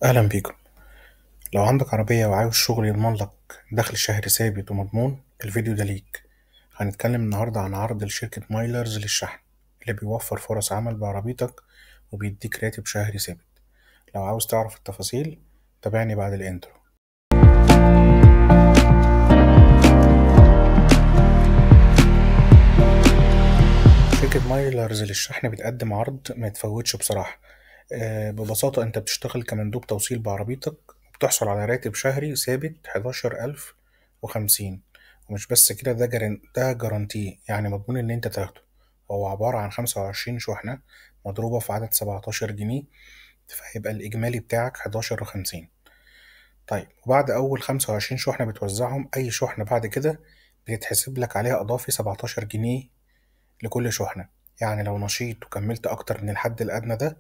أهلا بيكم. لو عندك عربية وعاوز شغل يضمن لك دخل شهري ثابت ومضمون، الفيديو ده ليك. هنتكلم النهاردة عن عرض لشركة مايلرز للشحن اللي بيوفر فرص عمل بعربيتك وبيديك راتب شهري ثابت. لو عاوز تعرف التفاصيل تابعني بعد الانترو. شركة مايلرز للشحن بتقدم عرض ما يتفوتش بصراحة. ببساطة انت بتشتغل كمندوب توصيل بعربيتك وبتحصل على راتب شهري ثابت 11,050. ومش بس كده، ده جارانتيه، يعني مضمون ان انت تاخده. هو عبارة عن 25 شحنة مضروبة في عدد 17 جنيه، فهيبقى الإجمالي بتاعك 11,050. طيب، وبعد أول 25 شحنة بتوزعهم، أي شحنة بعد كده بيتحسب لك عليها إضافي 17 جنيه لكل شحنة. يعني لو نشيط وكملت أكتر من الحد الأدنى ده،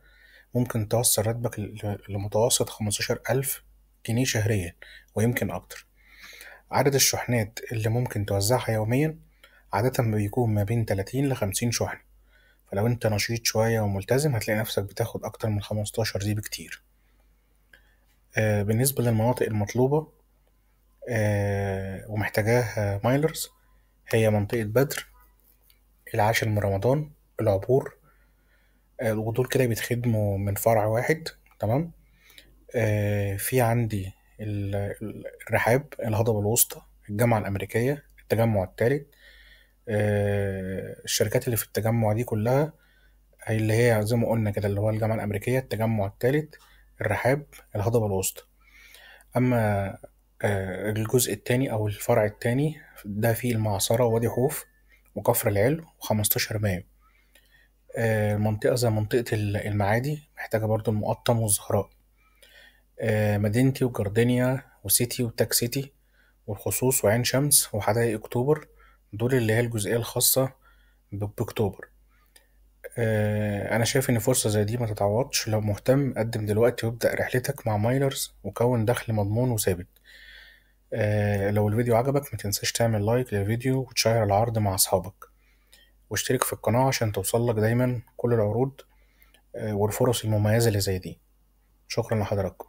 ممكن توصل راتبك لمتوسط 15,000 جنيه شهريا ويمكن أكتر. عدد الشحنات اللي ممكن توزعها يوميا عادة بيكون ما بين 30 ل50 شحنة. فلو انت نشيط شوية وملتزم هتلاقي نفسك بتاخد أكتر من 15 دي بكتير. بالنسبة للمناطق المطلوبة ومحتاجاها مايلرز، هي منطقة بدر، العاشر من رمضان، العبور. ودول كده بيتخدموا من فرع واحد. تمام. في عندي الرحاب، الهضبة الوسطى، الجامعة الأمريكية، التجمع التالت. الشركات اللي في التجمع دي كلها هي اللي هي زي ما قلنا كده، اللي هو الجامعة الأمريكية، التجمع التالت، الرحاب، الهضبة الوسطى. أما الجزء التاني أو الفرع التاني ده فيه المعصرة ووادي خوف وكفر العلو و15 مايو. منطقة زي منطقة المعادي محتاجة برضو المقطم والزهراء. مدينتي وجردينيا وسيتي وتاك سيتي والخصوص وعين شمس وحدائق أكتوبر، دول اللي هي الجزئية الخاصة بأكتوبر. أنا شايف إن فرصة زي دي ما تتعوضش. لو مهتم قدم دلوقتي وابدأ رحلتك مع مايلرز وكون دخل مضمون وثابت. لو الفيديو عجبك متنساش تعمل لايك للفيديو وتشير العرض مع أصحابك، واشترك في القناة عشان توصلك دايما كل العروض والفرص المميزة اللي زي دي. شكرا لحضراتكم.